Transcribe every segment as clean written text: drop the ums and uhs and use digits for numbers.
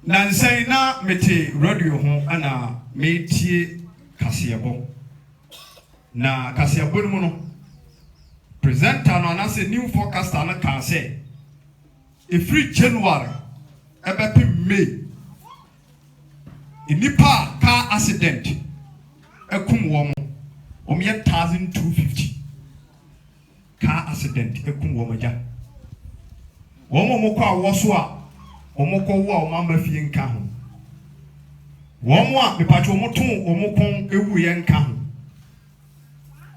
Nansai na mete radio ho ana metie kaseyebo. Na kaseyebo no no. Presenter no anase new forecaster na kan say every January ebe May inipa car accident ekum wo mo omye 1250 car accident ekum wo maja wo mo kwa wo so a omoko wo a omama fie nka ho wo mo a mepacho mo ton omokon ewu ye nka ho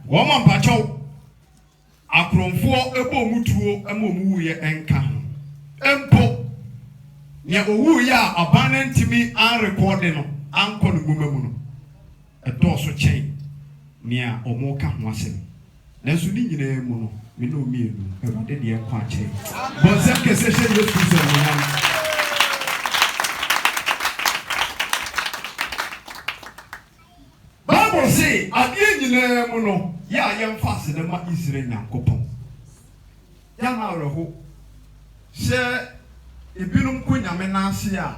wo mo mpacho akromfo ebo mutuo ama omuwu ye enka ho empo nya owu ya abana ntimi an record no anko no goma mu no edo so chen nia omoka ho asem nanso ni nyina mu no me no mienu e de enko a chen bonse kese she Yesu so no Bible say adie nyina mu no ya yemfa se de ma Israel nyankopon ya na reho se ebinum ko nyame na ase a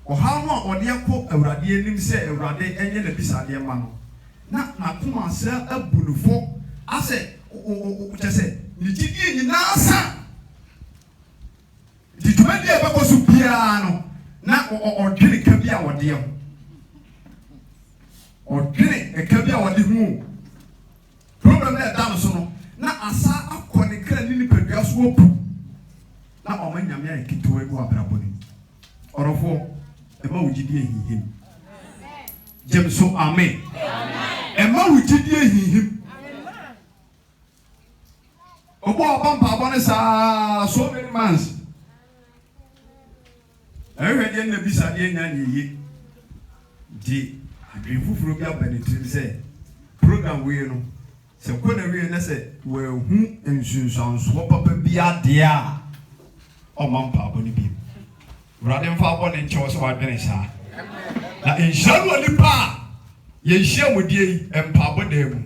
oha no ode ekọ awurade enim se awurade enye na bisade ma no na kuma se abunufo ase o chese ni gidie nyina asa di tumadi e bako so bia no na odwene ka bia wode ho odwene e ka bia wode hu problem na da no so no na asa akọ ne kra ni nipadua so opu na o manyame ya kito egu abraboni orofo e ma wugidi ehihim jemso amen e ma wugidi ehihim obo obampa abone sa so many months ewe de na bisa de nya nyi di adwefufuro bi abanitrim se program we no se kona we na se we hu ensunsanso papa bi ade a o mampa aboni bi urade mfa abone nche so wadene sa na enshanu ali pa ye hia modie empa abode mu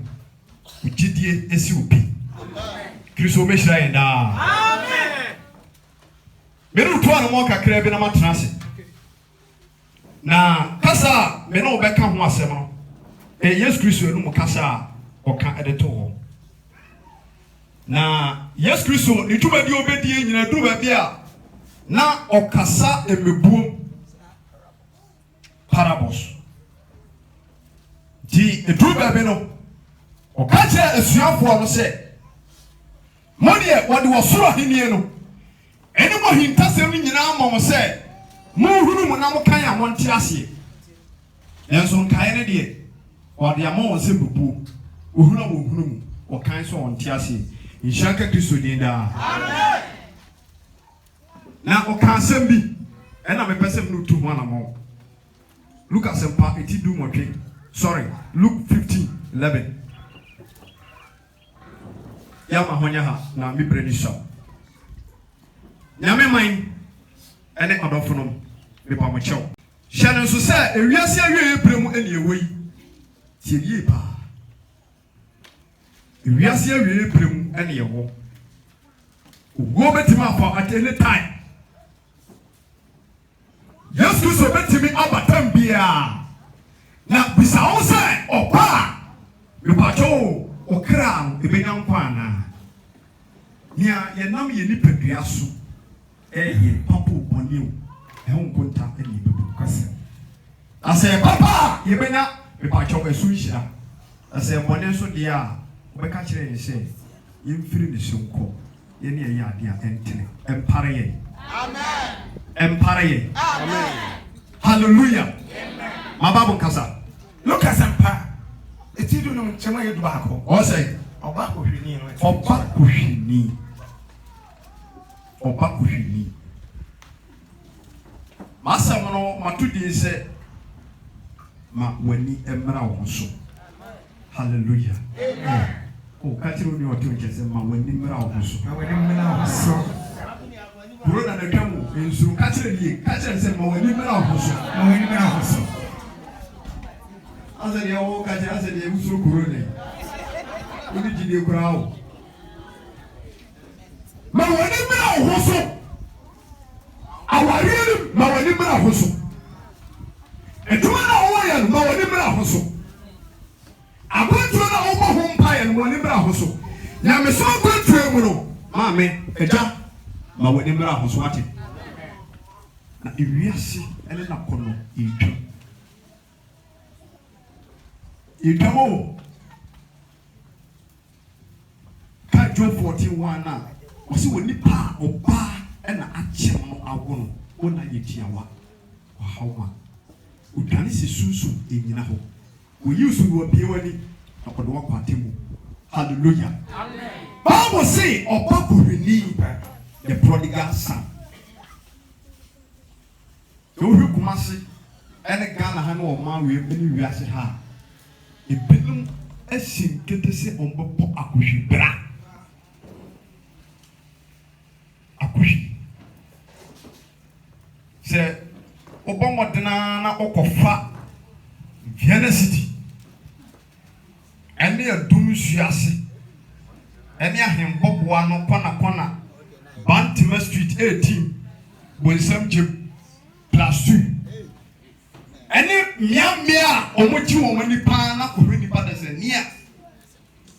ugidie esi obi Kristo meshira yenda amen meru to anu mo kakra bi na matrase na kasa me no be ka ho asem no Yesu Kristo enu mo kasa o ka edeto ho na Yesu Kristo ni tuba di obedie nyina duru ba bia na okasa emebuom parables di duru ba be no okache esuafo no se modie wode wosoro henie no eni mo hintasem nyina amom se mo hunu mo na mo kan ya wonte ase enso nkae ne de wode amon se bubu ohunu mo hunu mo o kan so wonte ase inshanka Kristo dinda amen na o kan sem bi ena me pesem no tu ho na mo Lucas empa etidu motwe sorry Luke 15:11 ya mahonya ha na mi bredi so nyame man ene adofonom me pa mo chew hye nso se ewiase awie ebremu ene ewoi tieye pa ewiase awie ebremu ene yewo wo betima afa at any time Yesu so betimi abatam bia na bisawo se opa me pa chew okra ebenya nkwana nia ye nam ye nipadua so ye papa oboniu e ho nkonta e ni bebu kwase ase papa ye benya me pa cho esu nhira ase bone so de a obeka kire ye se ye mfiri ne sonko ye ne ye ade a entene empare ye amen empare ye amen hallelujah amen mababu kasa look at sampa etidu no chema ye dubako o say oba ko hwini no oba ko hwini masa mono matudi se ma wani emra wo so hallelujah amen o katiro ni otu nchese ma wani emra wo so ma wani emra wo so bro na nekamu ensu katiro ni katiro se ma wani emra wo so ma wani emra wo so azali yawo katiro azali usuro korone odi jide kurao ma wani emra wo so awari ma wani emra wo so maame eja ma woni mra ahoso ate na ewiase ene na kono itamo ka Job 14:1 na osi woni pa oba ena ache no awono ona yetiawa wa hawa udani se sunsun enyina ho wo yusu wo biewani akodo wa kwatemu. Hallelujah. Amen. Bible say oba bureni the prodigal son. You hear Kumasi ene Ghana ha no ma we eni wiase ha. Ebinum esin kete se ombopo akohwi bra. Akohwi. Se obomodena na okofa Vienna City. Ene adum suase. Ene ahemboboa no kona Bantima Street 18 Bonsam Jim +2. Ene miamia omochi womani pa na kohwe nipa da se nia.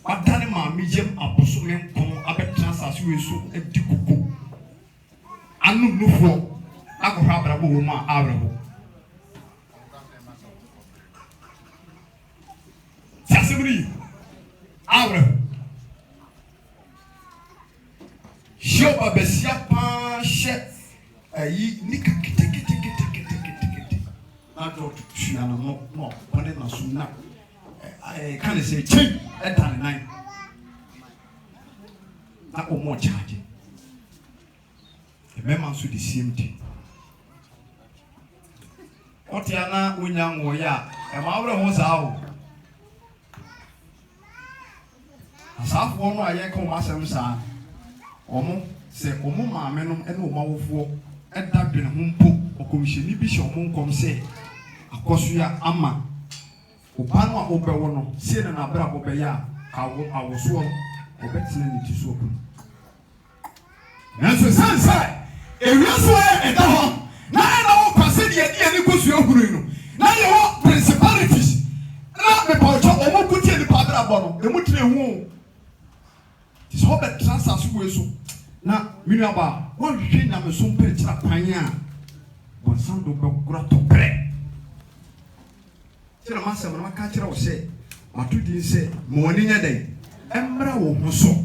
Wadane ma mijem aboso menkon abetra sase weso edi koko. Anu nufo akohwa abrabo wo ma abrabo. Sasemri abrabo. Shoba besia pa she ayi nika kete na do tuana no one na sumna can say change enter nine na o mo charge e mema so the same thing otiana unyanwo ya e ma wure ho saa o asafo no aye ko masem saa omo se omo maame no ene o mawofo eda dwene ho mpo okomisheni bi hye omo nkom se akoso ya ama opano a obewo no sie na abra bobe ya awoso obetine ni tiso oku nanso sansa ewiaso eda ho na na wo kwase de ade ni kosu ehuru no na ye wo principalities na me pa ocho omo kutie ni pa abra bo no emu tire hu this hope transfer so we so na minu aba won hwe na me so mpe tira kwan a bon san do gura to pre tira ma sem na maka tira wo se matudi se mo woni nya dai embra wo ho so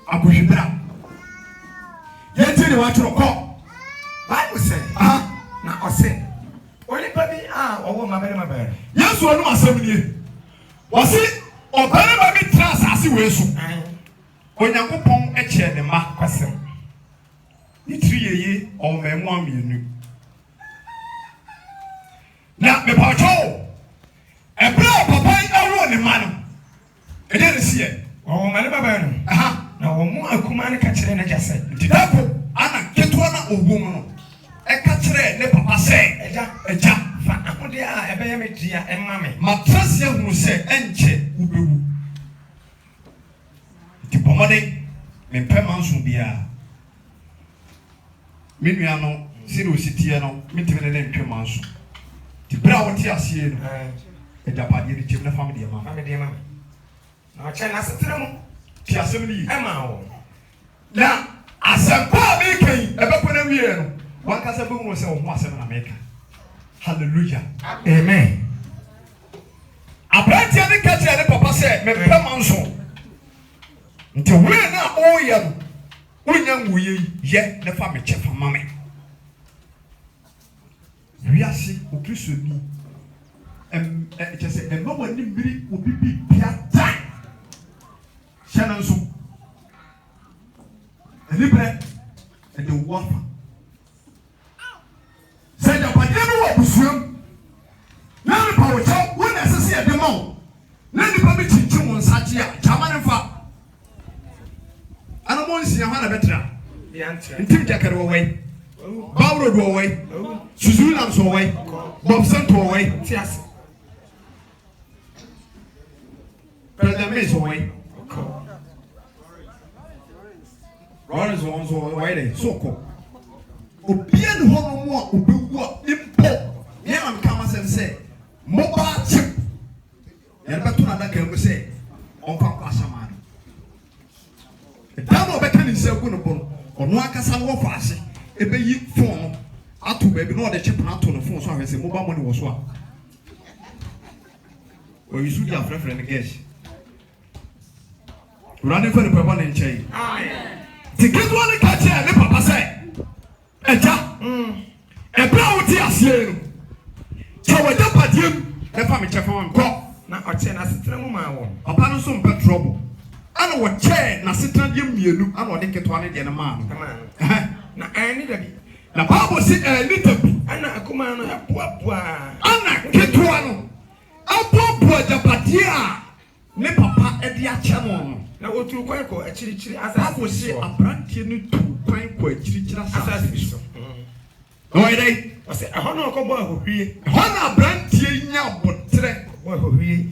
akohwibra ye tiri wa tro ko Bible say na ose oni pa bi owo mabere yesu onu asem nie wasi obere ba bi transase we so Onyankopon eche ne ma kwasem ni triyeye o memu amienu na me pa cho ebra papa awo ne ma no ede ne sie o ma ne baba no na wo mu akuma ne ka kire ne jase didapo ana keto na ogum no e ka kire ne papa se eja fa akode a ebe ye metia emma me matrase hunu se enche ubewu Tipomode me pemanso bia menua no sire ositie no mitime ne ntwemanso ti bra wote asie no edapade ri chim na family ma na acha na setere mu ti asem ni ema wo na asempa bi kan ebekọ na wie no wakasa be mu se wo ho asem na meka hallelujah amen abratia ne ka tire ne papa se me pemanso nti we na oyam onya nwuye ye na fa me chefa mame wiase o kristo ni chese emma wani mbiri obibi piata shana nso libre e de wafa se da padre no obusuam na me pa wo cha wo na sese e de ma na ni pa bi chinchin won sache a chama ne fa ana mo nsia ha na betra ntim jakare wo wai bawro do wo wai suzulam so wai bobsan to wai tias president so wai Ron's on so wai dey so ko obia ne ho mo a obewu a impo ye am kama sem mobile chip ya beto na da kan mo se on fa kwasama Damo beka wo fase ebe yi phone ato baby no the chip na ato no phone so ahwe say mobile money wo so a o yisu dia friend guys running for the papa na nchai amen ticket one catch e papa say eja ebra wo ti asie no chawaja padiem e fa me chefa wan ko na oche na setra mu ma wo papa no so mpe trouble ana wo che na setra de mienu ana ode ketwa ne de na ma no na ani da bi na Bible say ni da bi ana akoma no apoapoa ana ketwa no apoapoa japatia ne papa e de ache no na oturu kwan ko achirichiri asase se abrantie no tu kwan ko achirichiri asase so no ide o se ahono ko bo ahohwie hono abrantie nya botre bo ahohwie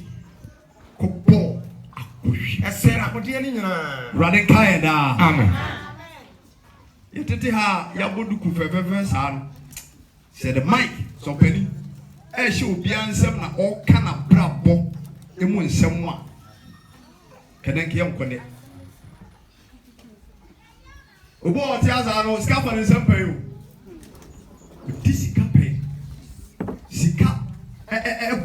ko bo ahohwie esera akode ni nyina rade kai da amen yetete ha ya boduku fefefe sa no se the mic so pani e hye obi ansem na o kana brabo emu nsem a keden kiyam kone obo ti azaro skafa nsem payo disika pay sika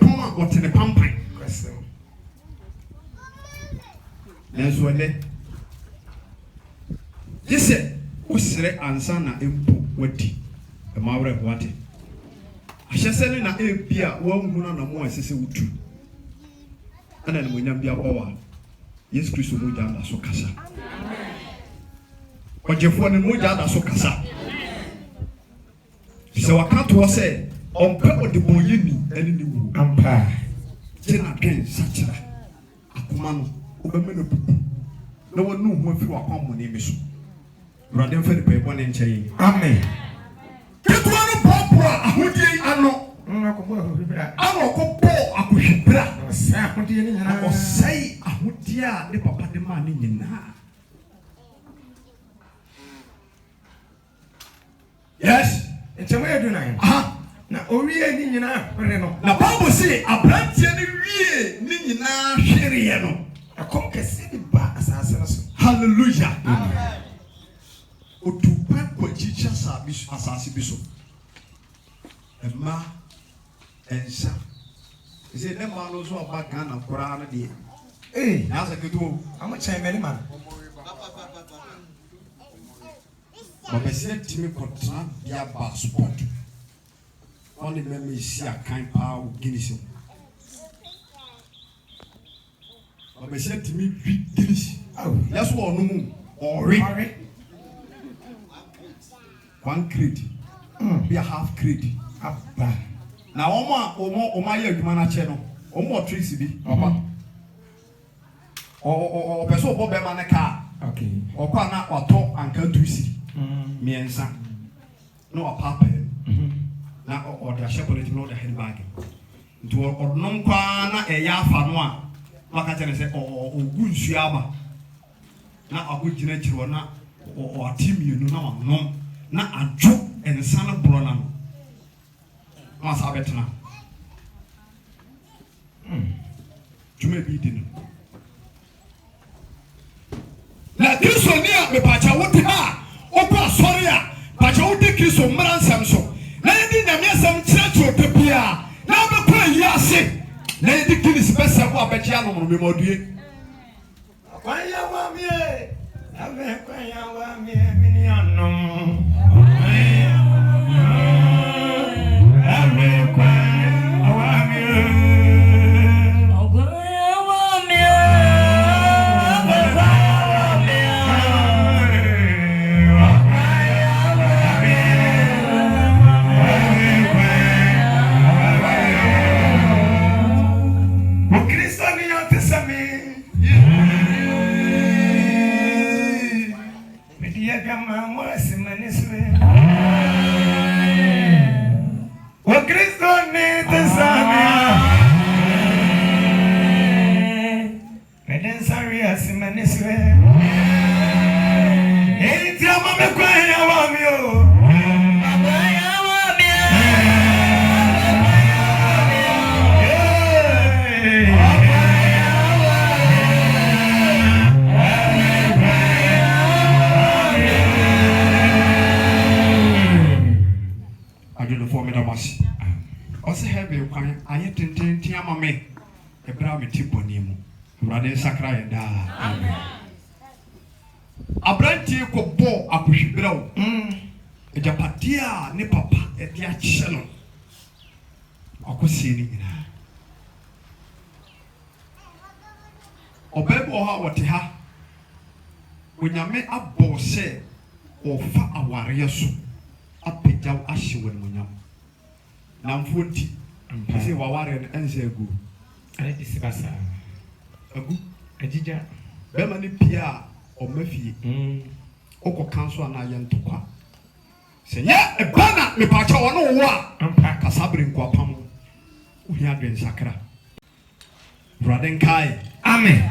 bon a got ne pampan kwese nenso ne yese usire ansa na empo wadi e mawre wate ahyesele na ebia wa nhuna na mo asese wutu ana ne monyam bia bawa Yesu Kristo mo jada so kasa ojefo ne mo jada so kasa se wakato wo se ompe odebonye ni ene ni wu ampa je na dwen sachira akoma no obeme no pupu na wonu hu afi wakwa mo ne meso urade mfa de pe bone ncheye amen ketwa no popo ahodie ano akoma ahobibra ano kopo akohwibra sa ahodie ni nyana o sai ahodie a de papa de ma ni nyina yes Echema edu na yin. Aha. Na owie ni nyina hwere no. Na Bible say abrantie ni wie ni nyina hwere ye no. Akom kese ni ba asase no so. Hallelujah. Amen. Otupa kwa chicha sabiso asase biso. Emma ensa. Ise ne ma no so aba Ghana kora na de. Na sa keto am chen me ni man. But I said to me, contract their passport. Only let me see a kind power Guinness. But I said to me, big Guinness. Oh, that's what no more. Or one credit. Be a half credit. Now, Oma, you man channel. Omo tricks be. Or person Bob Manaka. Okay. Or Pana or top and country city. Miensa no papa na or the shepherd no the handbag to or non kwa na eya afa no a maka tene se o gunsu aba na agugina chiro na o atimi no na no na adwo ensa na bro na no ma sa betena jume bi dinu na Kristo ni a me pacha wote ha Opa sorry a pacha wo de Kristo mran sam so na yedi nyame sam kire topia na be kwa yi ase na yedi Guinness besa wo abeja no mo modue kwanya wa mie ave kwanya wa mie mini anom ave kwanya wa mie adwene fo me da wase ɔse hebe kwan ayɛ tenten ama me ebra me tiboni mu awurade sakra yɛ daa amen abrantie ko bo akohwibrew ejapade a ne papa e de akyɛ no akosie ni nyina ɔbɛbɔ ha wɔte ha onyame abɔ sɛ ɔfa awareɛ so apagyaw ahye wɔ nyam namfo nti sɛ waware no ɛnsɛ agu ɛne isi basa agu agigya bɛma ne pia a ɔma fie ɔkɔ kanso a na ayɛ ntokwa sɛ nyɛ ɛba na mepakyɛ wɔ ne wo a kasabere nkwapam wohia adwen sakra wurade nkae amen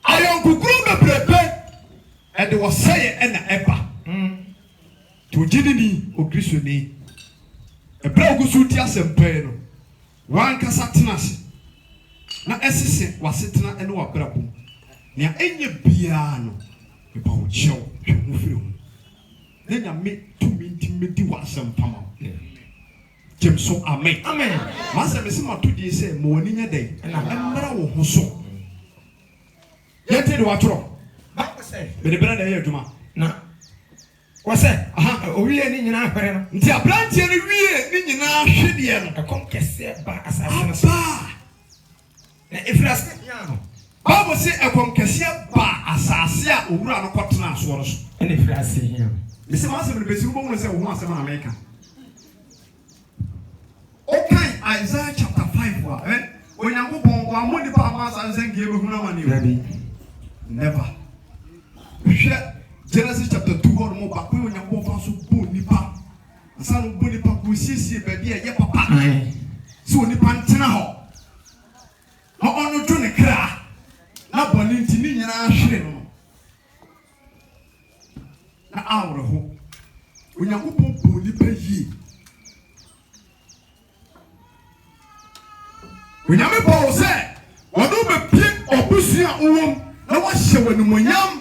ayɔnkukuru bebrebe ɛde wɔsɛyɛ ɛna ɛba nti ogyidini okristo ɛbrɛ ogu so ti asɛmpae no wankasa tena ase na ɛsese wasetena ɛne wabrabɔ nea ɛnyɛ biara no mepa wo kyɛw hwɛ ho firi ho na nyame tumi nti medi wɔ asɛmpa ma gyem so amen masɛ mese mato die sɛ ma w'ani nyɛ dɛn ɛmmra wo ho so yɛnte de watwerɛ mede berɛ na ɛyɛ adwuma na wɔsɛ owie ne nyinaa hwere no nti abranteɛ no wie ne nyinaa hwedeɛ no ɛkɔm kɛseɛ ba asase no so na ɛfiri ase nya no Bible say ɛkɔm kɛseɛ ba asase a owura no kɔtena asoɔ no so ɛne ɛfiri ase nya no mese masɛm no bɛsi wobɛhu sɛ wo ho asɛm na meka okay Isaiah chapter 5 wa onyankopɔn wammo nipa ama asase sɛ nkeɛ bɛhunu ama ne never hwɛ Genesis chapter 2 hɔ no ba ko onyankopɔn fa so bo nipa asa no bo nipa ko siesie baabi a yɛ papa sɛ onipa ntena hɔ na ɔno dwo ne kra na bɔne nti ne nyinaa hwere no na awore ho onyankopɔn bo nipa yie onyame bɔ wo sɛ ɔno bɛpie ɔbusua a wowom na wahyɛ w'animonyam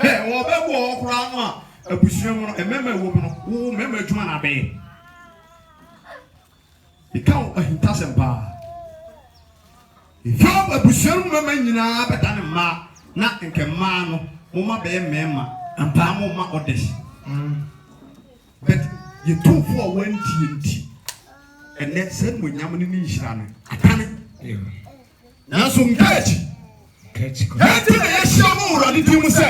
wɔbɛbɔ wɔ koraa no a abusua mu no ɛmɛma wɔ mu no wo mɛma adwuma na abɛyɛ ɛka wo ahintasɛm paa ɛfa abusua no mɛma nyinaa bɛda ne mmaa na nkɛ mmaa no moma bɛyɛ mmarima na moma ɔdes but yɛtomfo a wantie nti ɛnɛ sɛ animonyam no ne nhyira no atane nanso nka akyi ɛnti na yɛhyia mo wurade di mu sɛ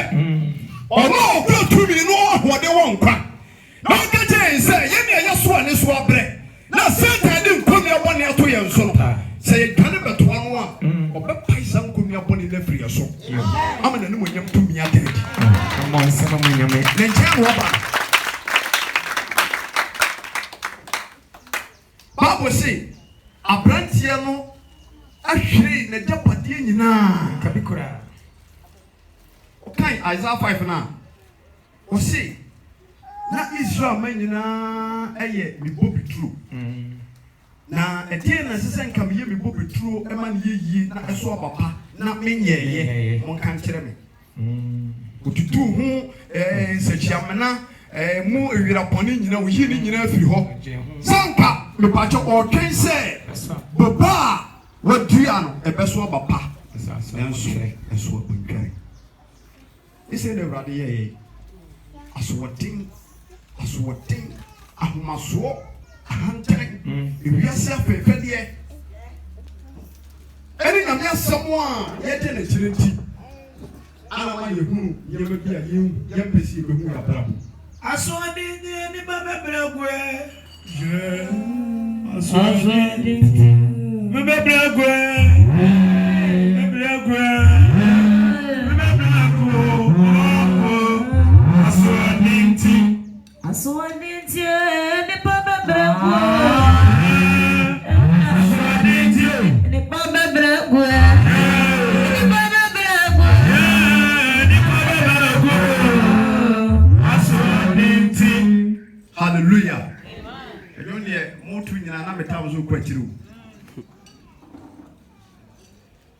ɔno ɔkura tumi no ɔhoɔde wɔ nkwa na ɔka kyerɛ sɛ yɛnea yɛso a ne so abrɛ na satan de nkonnua bɔne ato yɛn so no sɛ yɛdwane bɛtoa no a ɔbɛpae saa nkonnua bɔne no afiri yɛ so ama n'animonyam tumi atɛdi ɔma nsɛm ama nyame ne nkyɛn na ɔba Bible say abranteɛ no ahwere n'agyapadeɛ nyinaa kabi koraa okay Isaiah 5 na o say na Israel man nyinaa ɛyɛ me bobituro na ɛdeɛ na sɛ nka me yɛ me bobituro ɛma ne yie na ɛso abapa na menyɛyɛ mo nka nkyerɛ me otutu ho sɛkyiamena mu ewirapɔne nyina wo yi ne nyina afiri hɔ sanka mepakyɛ ɔtwɛn sɛ baba a wadua no ɛbɛso abapa nanso ɛso abɔntware ɛsɛ na awurade yɛyɛ asoɔden ahomasoɔ ahantan ewiase afɛɛfɛdeɛ ɛne nyame asɛm a yɛde n'akyire nti anama yɛhunu yɛma bi a yɛmpɛ sɛ yɛbɛhu yɛabrabɔ asoɔden ne ba bɛbrɛgoɛ Hallelujah. Motu nyina na meta wo so kwakyiri wo.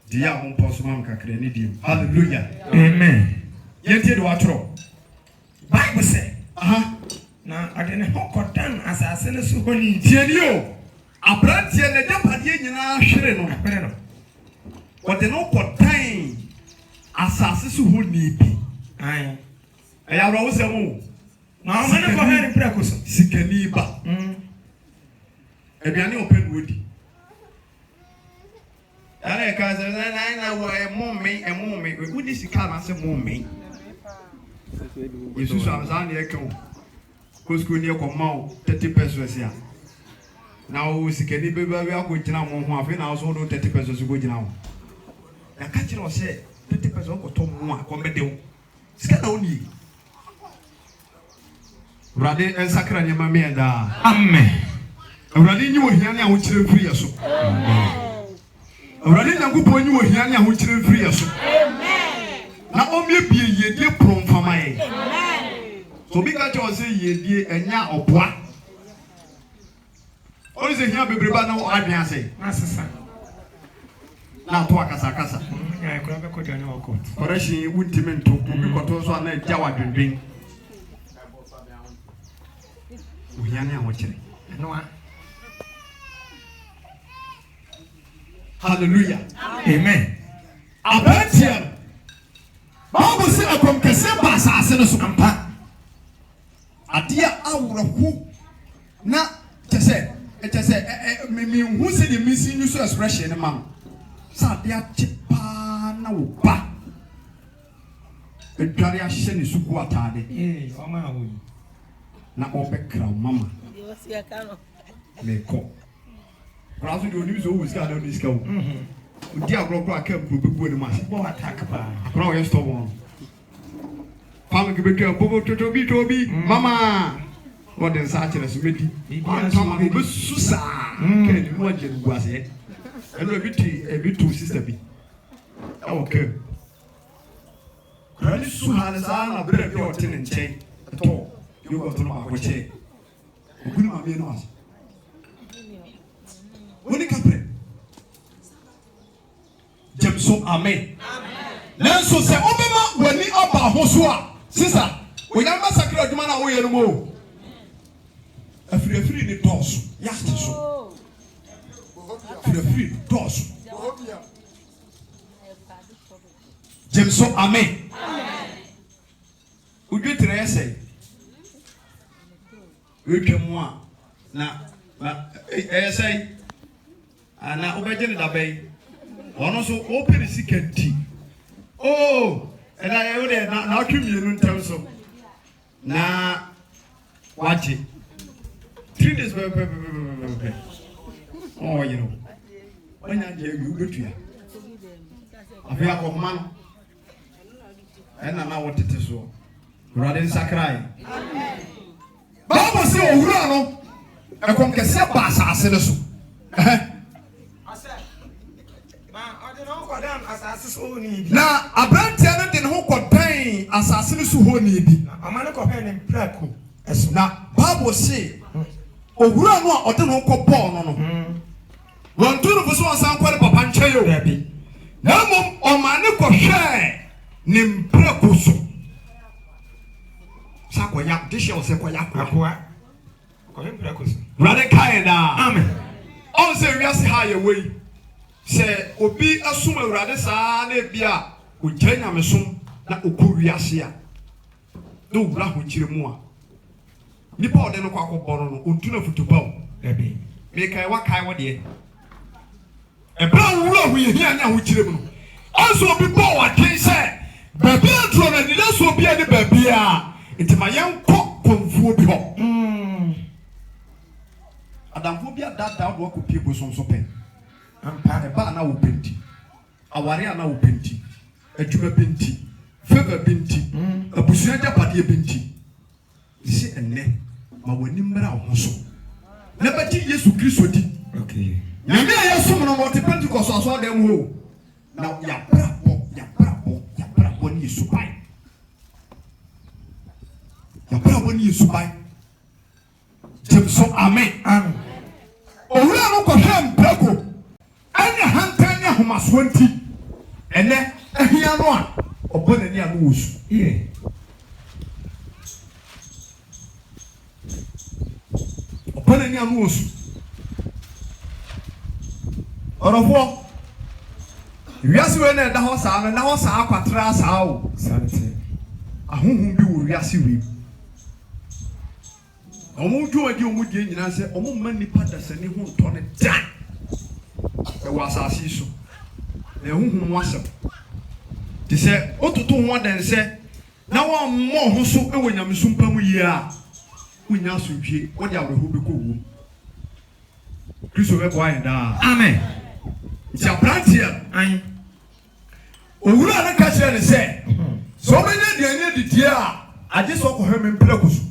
Dia ho poso mam kakra ni dim. Hallelujah. Amen. Yɛntie de watoro. Bible say, na na ade ne hokodan asase ne so honi tienio abrantie ne japadie nyina hwere no apere no wote no kodan asase so honi bi ai eya ro wosemu na o mane ko heri preko so sikani ba aduane open wodi ale ka se na wo emome wodi sika na se mome Jesus amza na ekon kosko ni ekoma 30 pesos ya na o sikani bebe akọ gina mo ho afi na so do 30 pesos go gina ho ya ka kire o se 30 pesos ko to mo a ko medew sika na oni Brade ensakra nyama me da amen Awurade nyi ohia ne a wo kire mfiri yeso amen Awurade nyankopon nyi ohia ne a wo kire mfiri yeso amen na omie bie yedie promfama ye amen so bi ka cho se yedie enya oboa ori se hia bebreba na adwen ase asesa na to akasa ya ko be ko jani wako correction wuntimento bi ko to so na dia wadwendwen ohia ne a wo kire no hallelujah amen abatia Bible say akom kese ba asase no so ampa adia awrahu na tese me hu se the missing use expression ne man sa adia tipa na wo ba edware ahye ne suku atade o ma wo na obekra mama meko Rasu do ni so wo ska do ni ska wo Odi agrokro aka mbubu ni ma bo attack ba akra wo yesto won Pam ke betwa bobo tobi mama what den sa kire so medi tama go besusa ke ni mo je nguase eno ebitu sister bi okay Rani su hala sa na bre bi o tin nchen to you go to ma ko che okuni ma bi no as Woni kapre Jemso amen Nanso se obema wani oba hoso a sister oyamba sakra aduma na woye no mo afiri ni toso yasti so afiri toso Jemso amen udwetre yese wetwemu a na say ana obejene da bay ono so open sikenti oh ena ye de na atwemienu ntem so na waje 3 days oh you know onya je yu betua afi akoma no ena na wotete so urade sakrai amen Bible say owura no ekom kese ba asase ne so na abrantia no de ne ho kodan asase ne so ho ni bi amane ko he ne prako eso na Bible say owura no a ode ne ho ko ball no won tu no so san kware papa nche yo bi na mom o mane ko hwe ne prako so sakoya dishe o se koya akwa ko he prako so brother kaida amen on say we are ha ye wey se obi asum awurade saa na bia ogya nyamesom na okowi ase a do wura ho kire mu a nipa ode no kwa akoboro no ontuna futubaw ebi me kai wa kai wo de e bra wura ho ye hia nya ho kire mu no also obi bo wa ten se baby antro na ni so obi ani baby a intima yenko konfuo bi ho adamfo bi adada do akopie bosom so pen ampa eba na wo penti aware na wo penti adwuma penti favor penti abusua japade penti isi enne ma wani mmara ho so na bati Yesu Kristo di okay nyame Yesu mo no mo te Pentecost aso dem ho na ya brabo ni Yesu bai ya brabo ni Yesu bai Jemso amen amen owura no ko hem brako anya hantanya homaswanti ene ahia no a obonani a no wosu pere ni anu osu orofo wiase we na da ho saa na ho saa kwatra saa o Santi. ahunhun bi wo wiase we omo dwodi omo die nyina se omo ma nipa da sani ho nto ne da e wasasi so e hunhun wasem ti se otutu ho den se na wa mo ho so e wonyamsumpa mu yi a wonya so hwie wo de awreho be ko wo Kristo be boy da Amen. ti aprantia Amen. owura na ka kire ne se so menya de anya didie a age so ko hweme mplakusu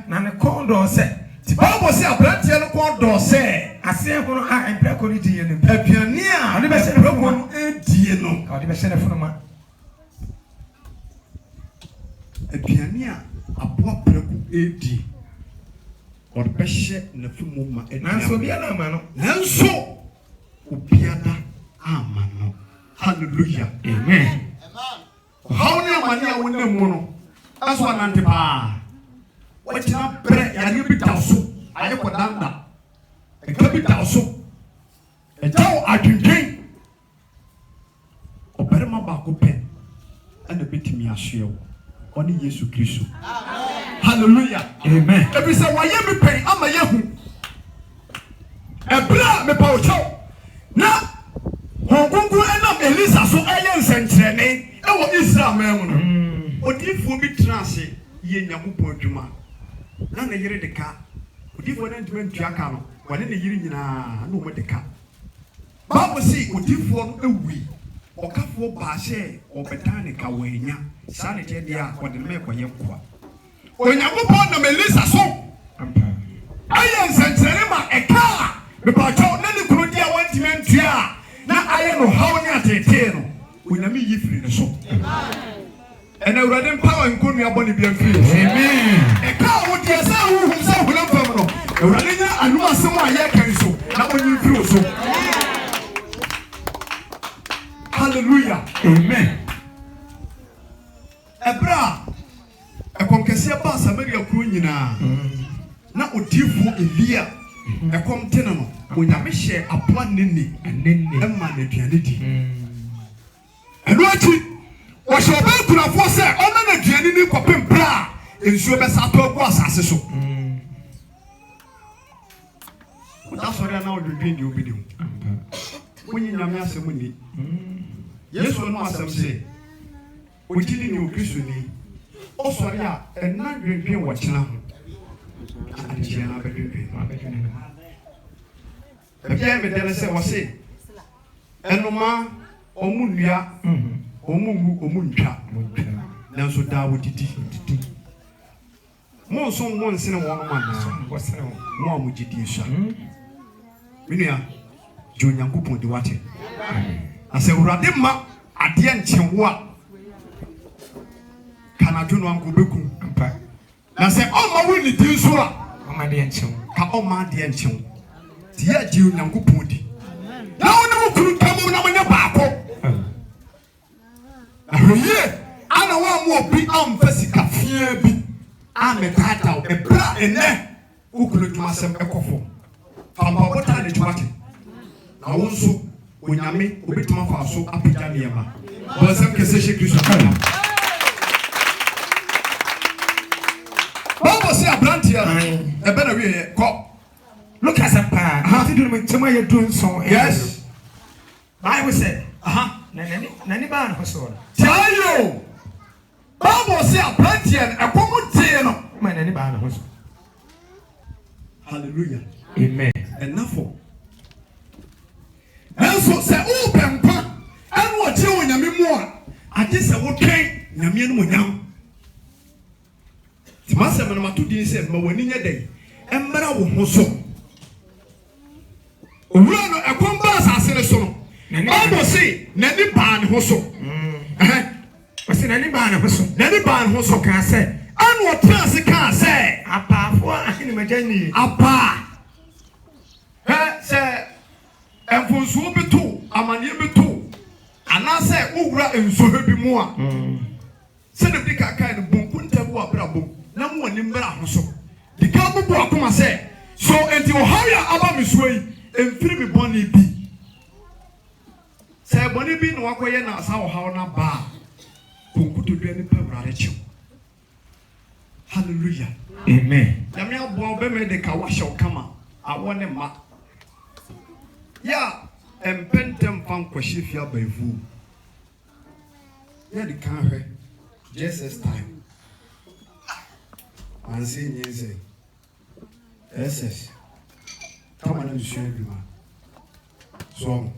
Na ne kondo se. ti Bible se aprantia no ko do se Ase hono a emplako ni die ne. apiani a Ade be se ne ko no edie no Ka ode be se ne fono ma. apiani a aboa praku edi or behye na fumu ma Nanso bia na ma no. nanso obiada ama no hallelujah Amen. how ne amani a wonne mu no aso anante pa watina bre ya bi taso aye ko danda e ka bi taso e taw adwendwen oberma ba ko pen ana betimi ahyew oni Yesu Kristo hallelujah Amen. ebi se waye mi pen ama yehu ebra me pa ocho na hongungu enam Elisa so eye nsenkyerene e wo Israel man no odifo bi transe ye nyakopon adwuma na na yire de ka odifo na ntuma ntua ka no wone ne yire nyina na o de ka Bible say odifo no ewi okafo baase obetane ka wanya sane te dia wode me koye kwa onyakopon na Elisa so aye nsenkyerene ma eka me pa cho na ne kunu dia wantime ntua na aye no hawo nya tete no onyame yi firi ne so and I read power and couldn't have body be a free. Amen. A cow would yes, I will himself with a phenomenal. A running and was someone yet can so. Now when you feel so. Hallelujah. Amen. A bra a concasia pass a very crunina. Now Odifu Elia a contenano when I may share a plan nini and managed. And watch it. Was your bank could have forced on the journey coping bra in Subasato was as so. That's what I know you're doing your video. When you have some money, yes, one was some say. We didn't know Christian. Also, yeah, and not drinking what now. And the Jana drinking. Again, but then I say, and no ma, or Munia. Omuntwa nanso da wodidi mo so won sene won ma na mo amugidi sha minua je onyankopon di wate ase urade ma ade enchewo a kana dwonu anko beku ampa na se o ma woni di so a O ma de enchewo ka o ma de enchewo ti ya je onyankopon di na woni mo kuru kamo na mo nya baako Ahuye ana wa mo bi amfasika fie bi ametata e bra ene ukulu dwumasem ekofo pamba bota ne dwumate na wonso onyame obetuma fa so apija ne yema bosem kese she Kristo kana Bible say abrantia e be na we ko look at some pa how to do me tell you doing so yes Bible said nani ba no so Tayo Bible say abrantia e komotie no ma nani ba no so hallelujah amen enough Enso se o pempa enu o che onyame mu a ade se wo twen nyame no monyam ti masem no matudi se ma wani nya den emmara wo ho so owura no ekomba asase ne so no Bible say nani ba ne ho so o se nani ba ne ho so ka se anu o transe ka se apafo ahini majani apa se enfonsuo beto amane beto anase owura ensohe bi mu a se ne bi ka kai no bonkunta bu abrabo na mu ani mbra ho so di ka bubu akoma se so So enti ohaya aba miswei emfiri me boni bi. Say boni bi no wakoye na asa ohaw na ba. Kunkuto dua ni pawrare chew. Hallelujah. Amen. Yame abo be me de ka washo kama. Awone ma. Ya empentem fan kwahifia bavu. Ya di kan hwe. Jesus time. Ansi nyeze. SS. Kama na nsuo adwuma. So,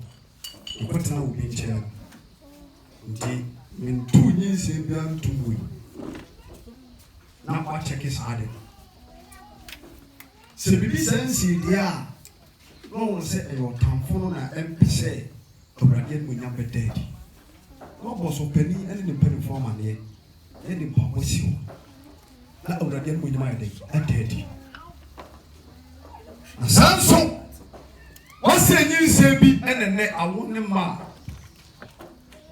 ukotena ubi nche. Nti mintu nyeze bia ntumui. Na kwa check is hard. Se bibi sense dia. No say e your tamfo na empese. Obrade mu nya bededi. No boss opani ene ne pani form ane. E ni pamosi ho. Na obrade mu nya ma de. Adedi. Sanso wase nyinse bi enene awone ma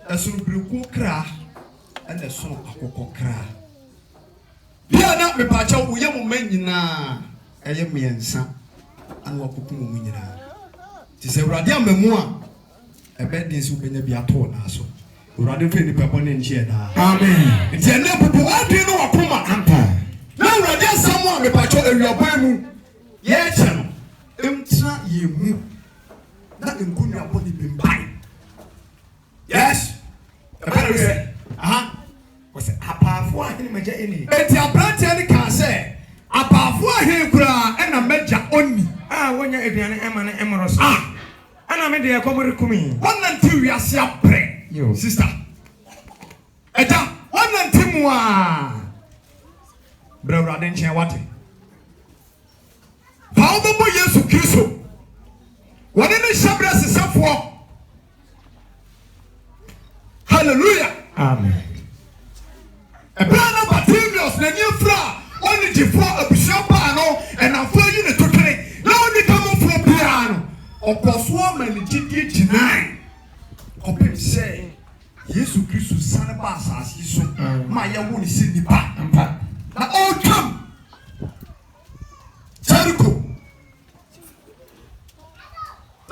asurubruku kra ene so akokko kra bia na me pa cha wo yemu manyina eye miensa anu akokko mu nyina ti se urade amamu a ebe de su benya bi ato na so urade fe ni pepo ne nche da amen ti ene popo ade no wakoma ampa na urade samu a me pa cha awiaban mu ye che no emtra yemu na nkunu abodi bimbai. Yes. Was apafo ahene maja eni. Eti abrante ni kan se apafo ahene kura ena meja oni. Wonya aduane ema na emro so. Ana me de akomori kumi. Wonna nti wiase apre. Yo sister. Eta wonna nti mu a. Brawra den chen wate. Paobo Yesu Kristo. Wone ne shabra sesafo. Hallelujah. Amen. Ebrana Bartimaeus na nyefra oni jifo abusua pa no enafo yi ne totene na oni kamofo bia no okoso ma ne gidi ginan kopem se Yesu Kristo sane ba asasi so ma ye wo ne se nipa na all come Jericho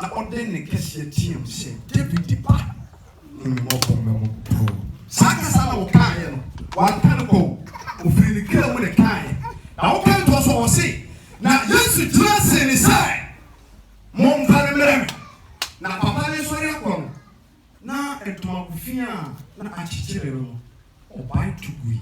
na orden ne kese tiem se David dipa mo saka sana wo kan ye no wakan ko ofiri ne kra mu ne kan na wo kan to so wo se na Yesu trase ne sai mo mpare mrem na papa ne so ya ko na etoma kufia na achichire no obai tugui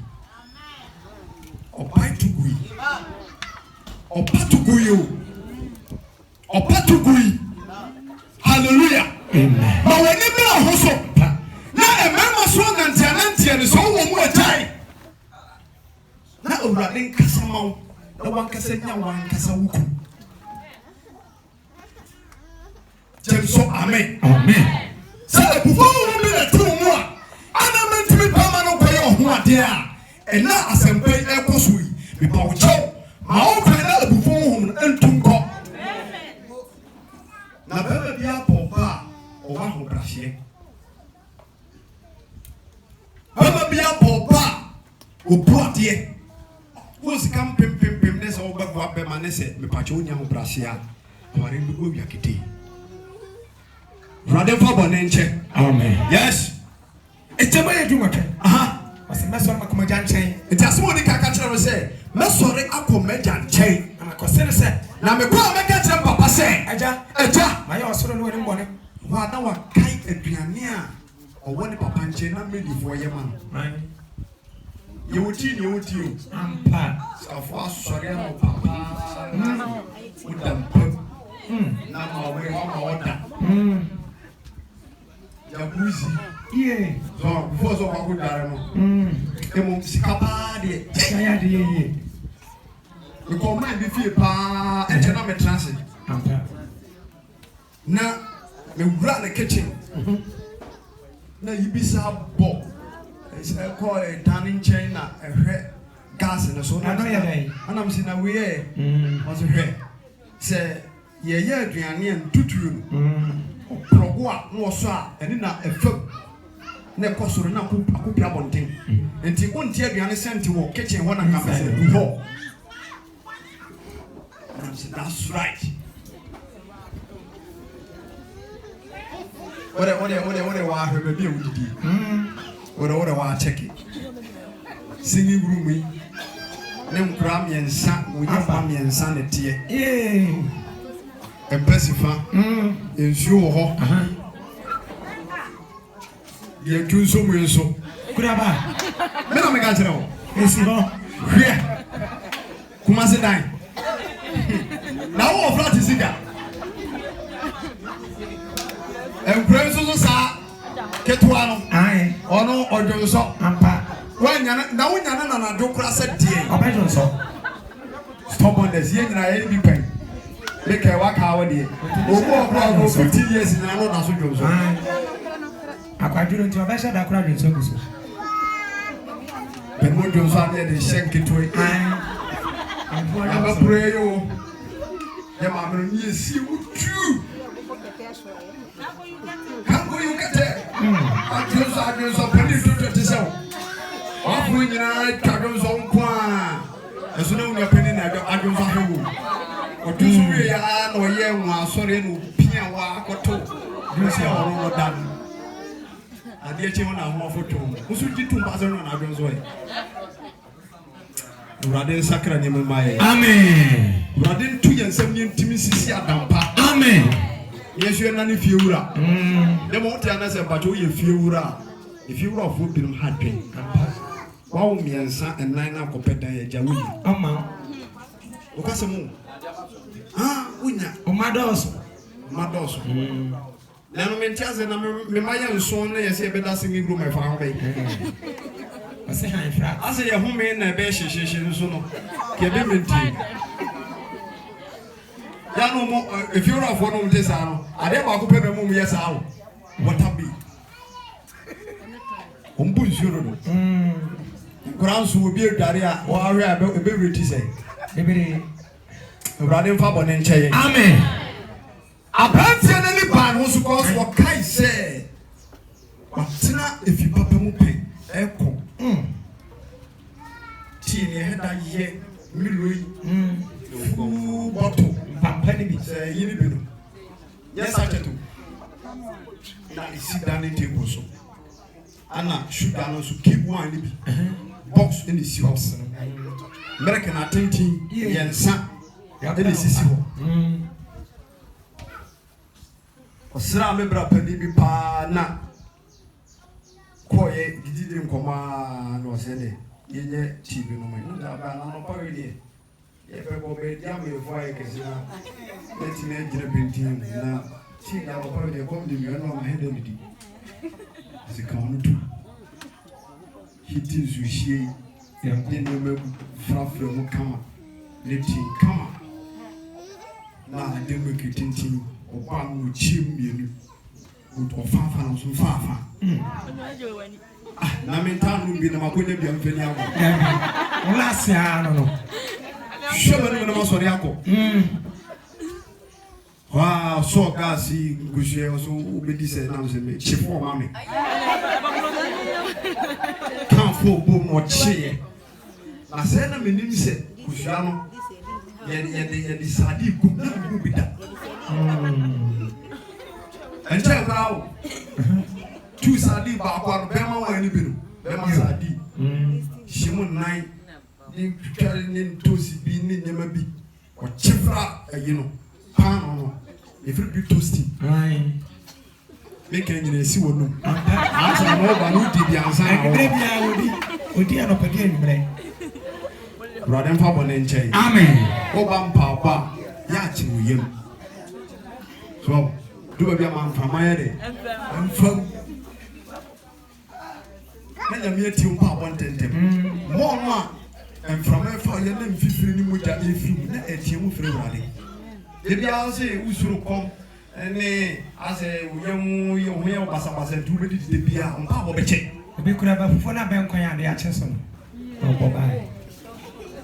hallelujah amen ma wani bra hoso na emema so nantia ne so wo mu atai na owurade nkasa mawo na wankasa nya wankasa wuku so amen say before we be the two mu a ana mentimi pama no koye oho ade a ena asempa ekosui me pa wo chew ma wo kan na before hom entunko na bebe bia popa o wa ho brahye bebe bia popa o buade wo sikam pem ne so wo bagwa be manese me pa che onya ho brahye a aware ndu go wiakete Brother for bonenche. Amen. Yes. Echema ye dumake. Wase mesore makoma janchen. Etiase mo ni kaka kire say, mesore akoma janchen. Na makosere se, na me kwa meka kire papa say, eja, ma ye osoro no woni mbone. Wa da wa kai aduane a owo ni papa nche na medifo ye ma. Ye wuti ni wuti o. Ampa. Afo asore no papa. Udam. Na ma we ma oda. Ya buzi so before so kwa kudare no emo sikapa de ya de ye we ko man bi fie pa e je na me transe na me wura na kitchen na yibisa bo e ko e dining chain na ehwe gas na so na anam si na we e was ehwe se ye aduane ntutuo no progoa no so a eni na efam na ekosoro na akopia bonten enti onti aduane senti wo kitchen ho na ngama se du ho That's right. What check it. Singing room. Nem Grammy and Sam with your family and sanity. And Pessifa. In sure. You do so well so. Good about. Madame Gantino. Yes, you know. Here. Kumasi nine. Now all flat is here. And Grace also saw Ketuano. Aye. Or no, or do so. Ampa. When now when Yana do class at tea. I don't so. Stop on this. Yen I be pain. Make a walk out here. Over 15 years in another national. I quite do into a vessel that crowd in service. But what you found there, they shank it to it. I'm a prayer. Your mamma, you see what you. How will you get there? I just open it to the cell. Off when you are Cargo's own quan. As soon as you're penning, I don't know. Or do you or yeah, sorry, no, Pia walk or two. You see all done. I did you on a more for two. Who should you two pass on Agon's way? Radin Sacra Nimai. Amen. Radin 2 and 7 Timothy Adampa. Amen. Yes, you're none if you are. The more answer, but you feel if you are food, you had been. Wow, me and son and 9 up compared to Jawi. Ocasamu. Ah, winner. Oh, my doors. Now, Mentias and Maya son, I say, better singing room, my family. I say, a home in a bear, she soon. If you're a one of this, I never open a room, yes, how. What a be. Grounds will be a daria or a baby to say. Running for one and chain. Amen. A plant any pan was supposed what Kai said. But if you papa pay, echo. Tea, head I hear, milly, full bottle, penny, say, you. Yes, I do. Now, sit down in table so. Anna should down to keep one box in the seals. American attention, yes, son. That is his. Osra membra penny pa na. Koye didn't command or send ye TV no man. No power here. If I go bed, yam before I can see now. Let's make it a painting now. See now, probably come to me on my head and the as a count to hit is with she, and then you will from come. Let him come. Now I didn't make it into or one with chim, or far from far. Now, in town will be the Macunia Bianfenia. Last year, I don't know. Sure, I don't know what's on Yako. Wow, so gassy, Gushe also obedience announcement. Chip for mommy. Can't for boom or chair. I said, I'm in said, Gushano, and the Sadi could be that. And tell now, 2 Sadi Baba, Bema, and Ibiru, Bema Sadi. She won't 9, carrying in Tosi being in Yamabi, or Chifra, you know. If it be toasty, make any see what no. Answer more than who did the answer. I would be an opportunity. Rather than Papa and Chay. Amen. Oh, Papa, Yachi, you. So, do a man from my head. I'm from. Let them hear you, Papa, and them. More, and from my father, them 15 with that if you let you free rally. If you say, who should come and as a young Bassa do ready to be on top of a check. We could have a phone bank and the Atchison.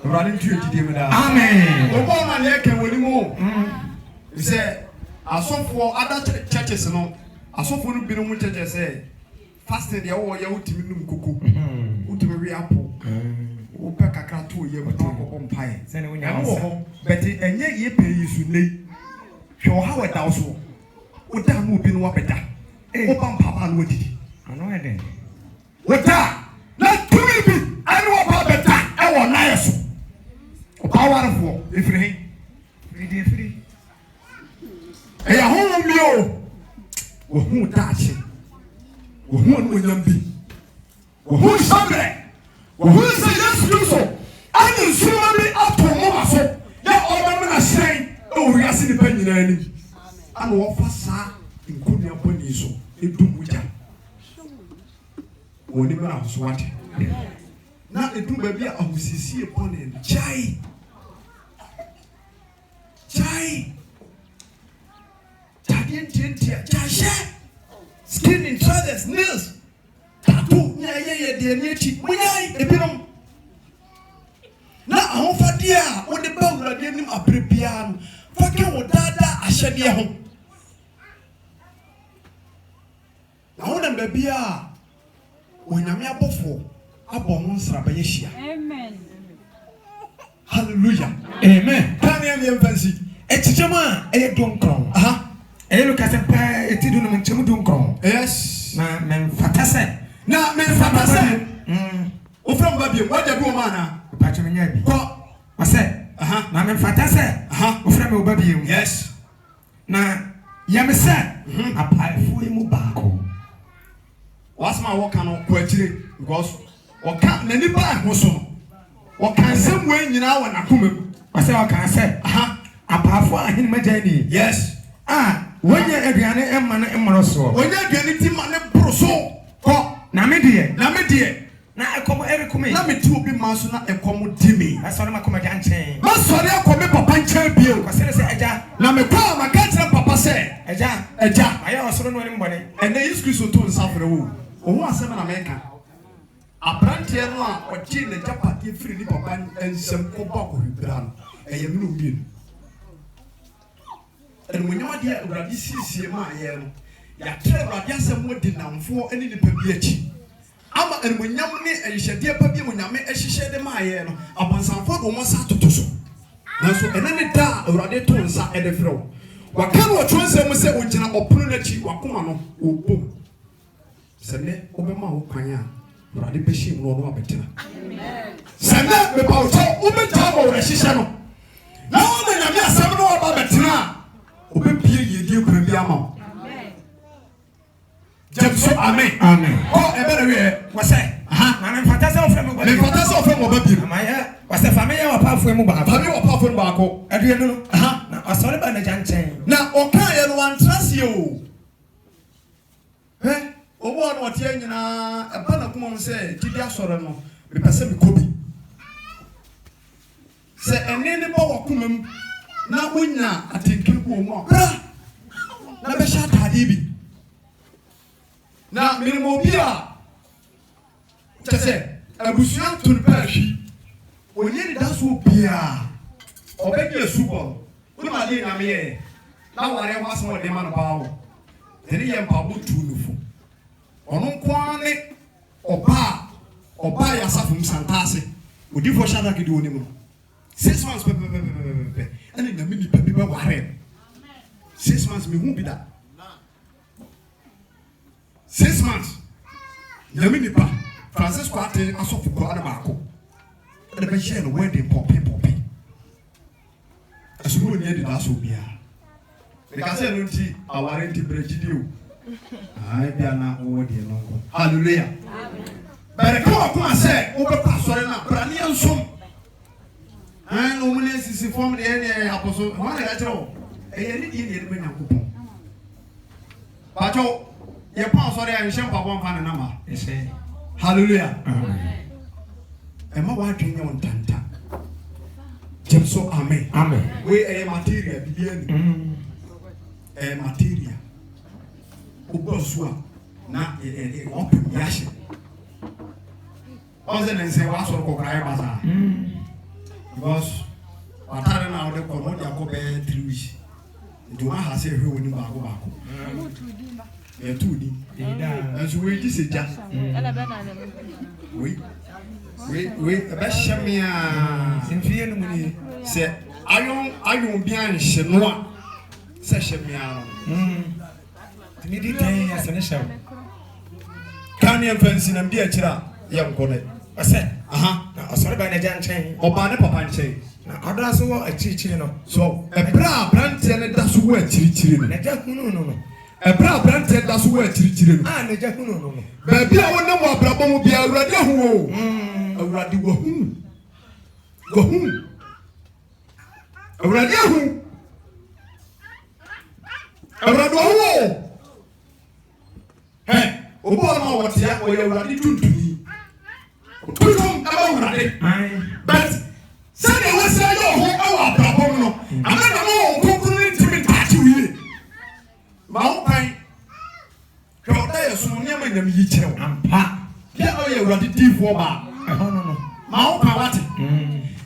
Running to you, Amen. Oh, my neck and will more. You say, I saw for other churches, no. I saw for the Binom churches say, fasted the old Yautiminum cuckoo, Utimary apple, Upaka 2 years with Pie. Send when you but enye ye pay you ne hwe how we da so wo da no obi no wa beda wo pam papa no didi ano eden wo da na tumi bi ane wo pa beda e wo na yeso o pa warfo efiri free e ya ho mi o wo hu da che wo hu no nyambi wo hu sabre wo hu se yesu so ane nsuma bi atomo aso ya oba na shen o wi ase ni pa nyina ni ana wo fa sa nkunia boni so edum wuja woni bana so wate na edum ba bi a ahusisi e boni chai tadientia chashe skin in trousers nails tattoo nya ye de nechi munyai ebinom na ahofade a wo de ba wurade nim abrebia no fake wo dada ahyede ho na wo dem bia onyame abofo abọ ho nsra ba yehia amen hallelujah amen kan ya me mfansi echichema donkron aha Luka sempa etidu no menchemu donkron yes na menfatase ofram ba biem waja bi o mana pa chemenya bi ko wase aha na menfatase ofram o ba biem yes na yamse apaifu mu baako wasma woka no ko akire because woka na ni ba ho so woka nsem we nyina wa nakomam wase woka se apaifu ahin majani yes wonya aduane emma no emmoro so wonya aduane ti ma ne broso ko na me de na ekomo erikumi na me ti obi ma so na ekomo dimi na so na makoma janchen ma so re akomi papa nchen bio ko se eja na me kwa ma ka tire papa se eja aye osoro no ni mbone ene Yesu Kristo to nsafre wo ohu asem na me ka abrante no a oji ne japati firi ni papa ensem ko ba ko hibra no eye me no bi ene munyama dia uradi sisie ma aye no ya tire uradi asem mo di namfo ene ni pa bi achi ama ene munyam ni ehihede pa bi munyame ehihye de ma aye no abansanfo do mo sa toto so nanso ene ne da uradi to nsa ede frɛ waka no twonsem se ogina opono na chi wakoma no obom sene obema wo kwan a uradi behim no no abetena amen sene me ba wo obeta bo rehihye no na wo na nyame asem no oba betena obepie yedie kura bi ama amen jemso amen oh ebere we wase na me fatase ofrem oba bi amaye wase family wa pafo mu ba family wa pafo mu ba ko adue no na osore ba na janchen na oka ye no wantrase o obo no otie nyina eba na kuma se tidi asore no me pese me kobi se ene ne ba wakumam na wonya atenkin ko mu na be sha tade bi na minimo bi a tese abusuan tun pa hwi onye ni daso bia obedi esubo wo ma de nyame ye na ware waso wo de ma no bawo teni ye mpa bo tu nufu ono nkwane oba ya safu msantase odifo shada kidi onim no 6 months pe ene na mi ni pe bi ba ware 6 months me hu bi da 6 months na mi ni pa Francisco ate asofu ko ada baako ene be share no wedding popi asuburo ni edi da so bia me ka se no nti aware nti brejidi o ai bia na o de no ko hallelujah amen bere ko ko se o be pasore na brani ensom ai no mun sisi form de ene aposo ho na ga tro e ni di ni be nyankopon ba jo ye pa sore a nhye mpabo mfa ne na ma ese hallelujah amen e ma wa twenya on tanta jemso amen we e material bibia ni material ubosua na open yashe oze na nse wa so ko krai basa because watare na ode ko no dia ko be 3 weeks nti wa ha se hwe woni baako e tu di enso we di seja we be shamia sinfie no muni se ayon bian hye se hye me di ten ya se ne hye kan ye fancy na bi akira ye nkone ose na osore ba na ja nchen oba ne papa nchen na oda so wo akirichiri no so ebra brantie ne da so wo akirichiri no na ja hunu no ebra brantie da so wo akirichiri no na ja hunu no ba bia wo ne mo abrabo mu bia awurade hu o awurade wo hu awurade hu awurade wo hu obo na wo tia o ye awurade tuntuni tutum aba awurade but sani wo se yo ho awa abrabo no amana mo kokuru ni timi tachi wi ma wo pan ko da ye so nyama nyam yi kire wo ampa ya o ye awurade difo ba no ma wo pa wate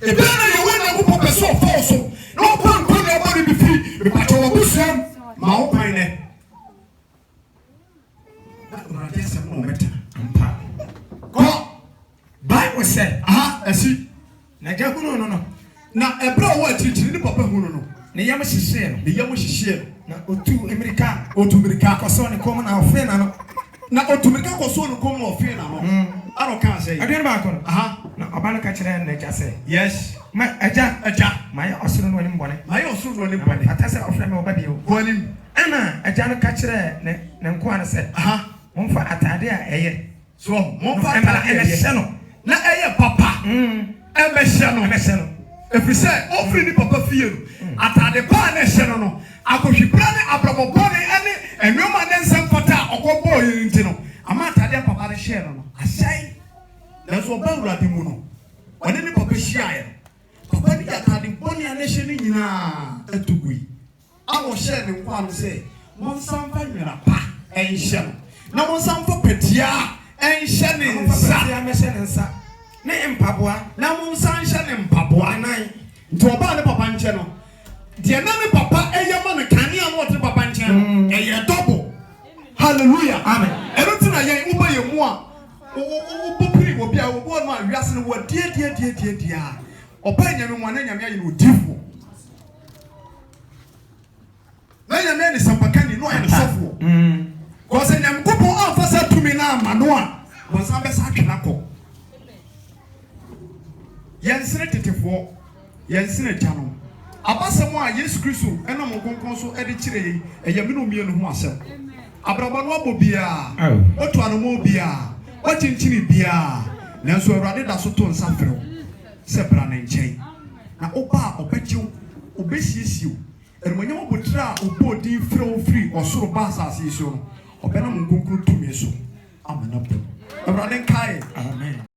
e be na ye wona wo pope so fo so no pan ko na body bi fi be pa to wo busam ma wo pan ne awurade se mo meta ampa ko Bible said esi na ja hunu no na ebra wo akirichiri ni papa hunu no ne yam hihye no ne yam hihye na otu koso ne kom na ofe na no na otumirika koso no kom na ofe na no aro kan say adwen ba ko na oba no ka kire na ja say yes ma aja ma ya osoro no ni mbone atase ofre me oba bio bonim ana aja no ka kire ne nko an say momfa atade a eye so momfa atade a eye no na eye papa emehye no efrise ofri ni papa fie no atade pa na hye no akohwibra ne abrabobone ene enwoma ne nsempata okobo yinti no ama atade papa ne hye no ahyai na so ba urade mu no one ni papa hyiaye papa ni atade bone ane hye ni nyina atugui awo hye ne nkwa no se monsamfa nwera pa enhye no na monsamfa petia enhye ne nsa ne mpaboa na monsan hye ne mpaboa nan nti oba ne papa nche no de na ne papa eyema ne kanea no ote papa nche no eye double hallelujah amen erotina yen uba ye mu a popiri obi a obo no awiase no wo die a oba nyame mu na nyame aye no odifo na nyame ne sampaka ni no aye no sofo ko se nyame kopo amfasa tumi na amano a wonsan be sa atwena ko yensere tetefo yensere jano abasemo a Yesu Kristo ena mo konkon so ede kire eyame no mie no ho asem abraba no abobia otu anomo bia ochinchini bia nanso awurade da so to nsafrew se bra na nchen na oba obechiw obesiesiw erumanyam obotira obodi frew free osoro basase yeso no obena mo konkon tumi so amana bo awurade kai amen